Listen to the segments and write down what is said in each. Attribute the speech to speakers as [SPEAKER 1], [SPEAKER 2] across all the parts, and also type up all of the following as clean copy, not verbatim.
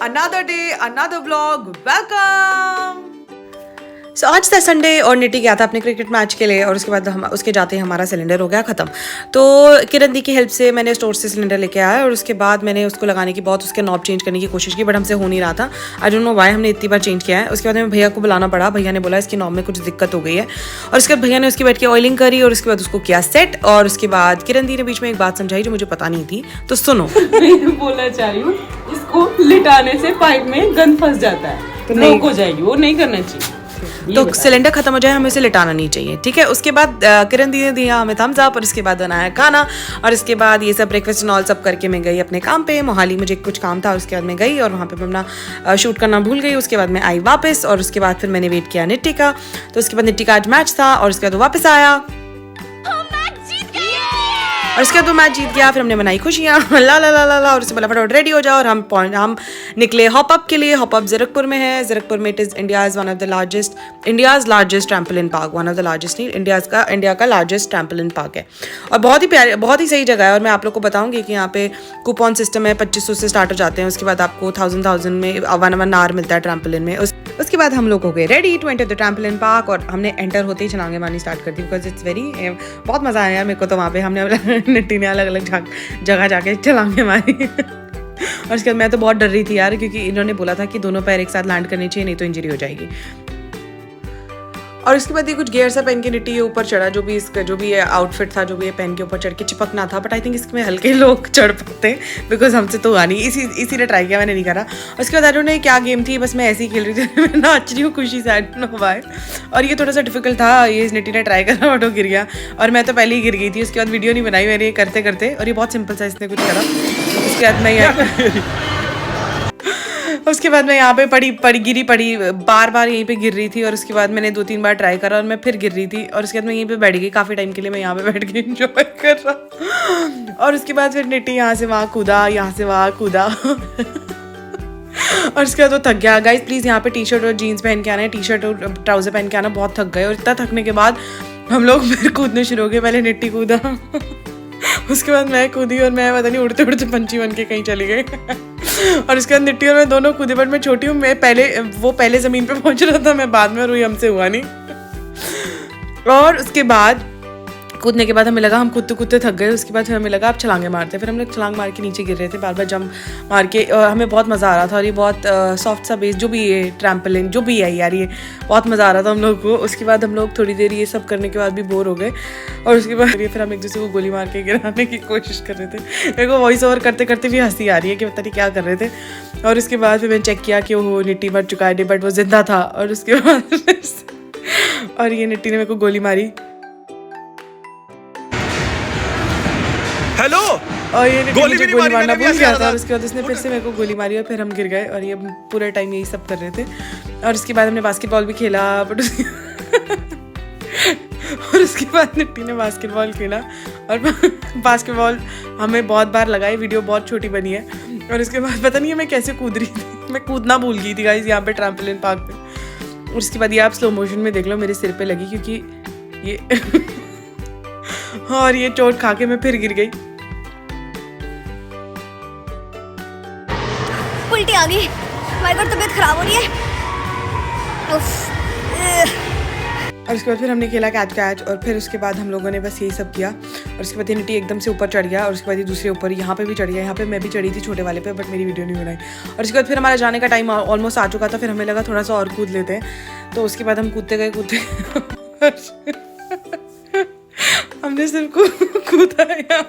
[SPEAKER 1] another day, another vlog. Welcome. So, आज था Sunday और निटी गया था अपने क्रिकेट मैच के लिए और उसके बाद उसके जाते ही हमारा सिलेंडर हो गया ख़त्म। तो किरण दी की हेल्प से मैंने स्टोर से सिलेंडर लेके आया और उसके बाद मैंने उसको लगाने की बहुत उसके नॉब चेंज करने की कोशिश की, बट हमसे हो नहीं रहा था। आई डोंट नो व्हाई हमने इतनी बार चेंज किया है। उसके बाद हमें भैया को बुलाना पड़ा। भैया ने बोला इसकी नॉब में कुछ दिक्कत हो गई है और उसके बाद भैया ने उसकी बैठ के ऑयलिंग करी और उसके बाद उसको किया सेट। और उसके बाद किरण दी ने बीच में एक बात समझाई जो मुझे पता नहीं थी, तो सुनो।
[SPEAKER 2] मैं बोलना चाह रही हूँ, इसको लिटाने से पाइप में गंद फंस जाता है तो ब्लॉक हो जाएगी, वो नहीं करना चाहिए।
[SPEAKER 1] तो सिलेंडर खत्म हो जाए हमें इसे लिटाना नहीं चाहिए, ठीक है। उसके बाद किरण दी ने दिया हमें थम्स अप और उसके बाद बनाया खाना और इसके बाद ये सब ब्रेकफास्ट एंड ऑल सब करके मैं गई अपने काम पे। मोहाली मुझे कुछ काम था, उसके बाद मैं गई और वहाँ पे मैं अपना शूट करना भूल गई। उसके बाद मैं आई वापस और उसके बाद फिर मैंने वेट किया निट्टी का। तो उसके बाद निट्टी का आज मैच था और उसके बाद वो वापस आया और इसके बाद वो मैच जीत गया। फिर हमने बनाई खुशियाँ ला ला ला ला ला और उससे बोला फटाफट रेडी हो जाओ और हम निकले हॉप अप के लिए। हॉप अप ज़ीरकपुर में है। ज़ीरकपुर में it is India's largest trampoline park, one of the largest नहीं, इंडिया का लार्जेस्ट ट्रैम्पोलिन पार्क है और बहुत ही प्यारे, बहुत ही सही जगह है। और मैं आप लोग को बताऊंगी कि यहाँ पे कूपन सिस्टम है, 2500 से स्टार्ट हो जाते हैं। उसके बाद आपको 1000 में 1 आवर मिलता है ट्रैम्पोलिन में। उसके बाद हम लोग हो गए ready to enter the trampoline park और हमने एंटर होते ही छलांगे मारनी स्टार्ट कर दी बिकॉज इट्स वेरी, बहुत मज़ा आया मेरे को। तो वहाँ पे हमने निट्टी ने अलग अलग जगह जाके छलांगे मारी और उसके बाद मैं तो बहुत डर रही थी यार, क्योंकि इन्होंने बोला था कि दोनों पैर एक साथ लैंड करने चाहिए नहीं तो इंजरी हो जाएगी। और उसके बाद ये कुछ गेयर सा पहन के निट्टी ऊपर चढ़ा, जो भी ये आउटफिट था, जो भी ये पहन के ऊपर चढ़ के चिपकना था। बट आई थिंक इसमें हल्के लोग चढ़ पाते हैं बिकॉज हमसे तो हुआ नहीं, इसीलिए ट्राई किया, मैंने नहीं करा। उसके बाद आई डोंट नो क्या गेम थी, बस मैं ऐसे ही खेल रही थी। मैं नाच रही हूँ खुशी से, आई डोंट नो व्हाई। और ये थोड़ा सा डिफिकल्ट था, ये निट्टी ने ट्राई करा बट वो गिर गया और मैं तो पहले ही गिर गई थी। उसके बाद वीडियो नहीं बनाई मैंने करते करते, और ये बहुत सिंपल सा इसने कुछ करा। उसके बाद मैं यहाँ पे गिरी पड़ी बार यहीं पे गिर रही थी और उसके बाद मैंने 2-3 बार ट्राई करा और मैं फिर गिर रही थी और उसके बाद मैं यहीं पे बैठ गई काफ़ी टाइम के लिए। मैं यहाँ पे बैठ के एंजॉय कर रहा और उसके बाद फिर निट्टी यहाँ से वहाँ कूदा, यहाँ से वहाँ कूदा और उसके बाद वो थक गया। गाइस प्लीज़ यहाँ पे टी शर्ट और जीन्स पहन के आना है, टी शर्ट और ट्राउज़र पहन के आना। बहुत थक गए और इतना थकने के बाद हम लोग फिर कूदने शुरू हो गए। पहले निट्टी कूदा उसके बाद मैं कूदी और मैं पता नहीं उड़ते उड़ते पंछी बन के कहीं चली गई और उसके बाद निट्टी और मैं दोनों कूदे, बट मैं छोटी हूँ, वो पहले ज़मीन पे पहुँच रहा था, मैं बाद में, और हमसे हुआ नहीं। और उसके बाद कूदने के बाद हमें लगा हम कूदते थक गए। उसके बाद फिर हमें लगा आप छलांगे मारते, फिर हम लोग छलांग मार के नीचे गिर रहे थे बार बार जंप मार के और हमें बहुत मज़ा आ रहा था। और ये बहुत सॉफ्ट सा बेस जो भी है ट्रैम्पोलिन जो भी है यार, ये बहुत मज़ा आ रहा था हम लोग को। उसके बाद हम लोग थोड़ी देर ये सब करने के बाद भी बोर हो गए और उसके बाद फिर हम एक दूसरे को गोली मार के गिराने की कोशिश कर रहे थे। मेरे को वॉइस ओवर करते करते भी हंसी आ रही है कि पता नहीं क्या कर रहे थे। और उसके बाद फिर मैंने चेक किया कि वो निट्टी मर चुका है, बट वो जिंदा था। और उसके बाद और ये निट्टी ने मेरे को गोली मारी।
[SPEAKER 3] हेलो,
[SPEAKER 1] और ये गोली मारना भूल गया था और उसके बाद उसने फिर से मेरे को गोली मारी और फिर हम गिर गए और ये पूरे टाइम यही सब कर रहे थे। और उसके बाद हमने बास्केटबॉल भी खेला बट और उसके बाद निट्टी ने बास्केटबॉल खेला और बास्केटबॉल हमें बहुत बार लगाई। वीडियो बहुत छोटी बनी है। और उसके बाद पता नहीं है मैं कैसे कूद रही थी, मैं कूदना भूल गई थी गाइस यहाँ पे ट्रैम्पोलिन पार्क पे। उसके बाद ये आप स्लो मोशन में देख लो, मेरे सिर पे लगी क्योंकि ये और ये चोट खा के मैं फिर गिर गई।
[SPEAKER 4] उल्टी आ गई, माय गॉड तबीयत खराब हो रही है।
[SPEAKER 1] और उसके बाद फिर हमने खेला कैच और फिर उसके बाद हम लोगों ने बस यही सब किया। और उसके बाद निट्टी एकदम से ऊपर चढ़ गया और उसके बाद ये दूसरे ऊपर यहाँ पे भी चढ़ गया। यहाँ पे मैं भी चढ़ी थी छोटे वाले पे, बट मेरी वीडियो नहीं बनाई। और उसके बाद फिर हमारा जाने का टाइम ऑलमोस्ट आ चुका था। फिर हमें लगा थोड़ा सा और कूद लेते हैं, तो उसके बाद हम कूदते गए हमने सिर्फ कूदा यहाँ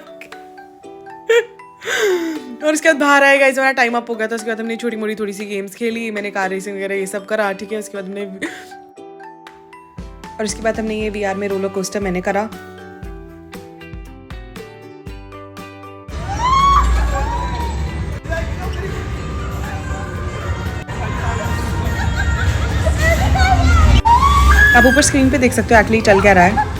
[SPEAKER 1] और उसके बाद बाहर आएगा, इस हमारा टाइम अप हो गया था। उसके बाद हमने छोटी मोटी थोड़ी सी गेम्स खेली, मैंने कार रेसिंग वगैरह ये सब करा, ठीक है। उसके बाद हमने ये VR में रोलर कोस्टर मैंने करा। आप ऊपर स्क्रीन पे देख सकते हो एक्चुअली चल क्या रहा है।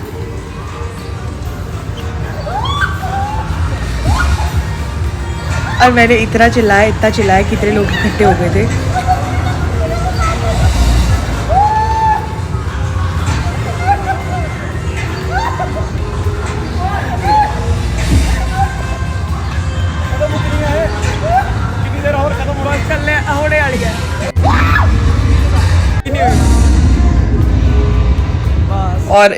[SPEAKER 1] और मैंने इतना चिल्लाया कितने लोग इकट्ठे हो गए थे। कितनी देर और खत्म हो रहा है, चल ले और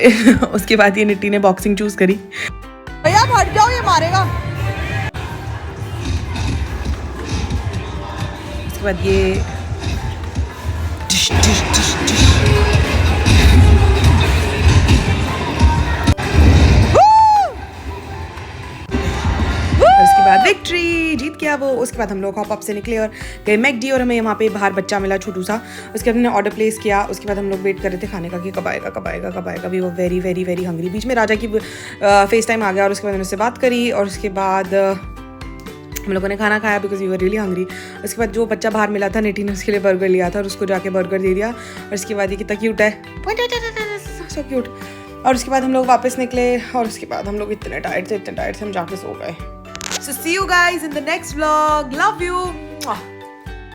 [SPEAKER 1] उसके बाद ये निट्टी ने बॉक्सिंग चूज करी।
[SPEAKER 3] भैया हट जाओ, ये मारेगा।
[SPEAKER 1] उसके बाद ये डिश, डिश, डिश, डिश। और उसके बाद विक्ट्री, जीत गया वो। उसके बाद हम लोग हॉप अप से निकले और गए मैकडी, और हमें वहाँ पे बाहर बच्चा मिला छोटू सा। उसके बाद हमने ऑर्डर प्लेस किया। उसके बाद हम लोग वेट कर रहे थे खाने का कि कब आएगा कब आएगा कब आएगा। वी वो वेरी वेरी वेरी हंग्री। बीच में राजा की फेस टाइम आ गया और उसके बाद मैंने उससे बात करी और उसके बाद हम लोगों ने खाना खाया because we were really hungry. उसके बाद जो बच्चा बाहर मिला था निटी ने उसके लिए बर्गर लिया था और उसको जाके बर्गर दे दिया। और उसके बाद ये कितना क्यूट है, सो क्यूट। और उसके बाद हम लोग वापस निकले और उसके बाद हम लोग इतने टायर्ड थे हम जाके सो गए। So see you guys in the next vlog. Love you.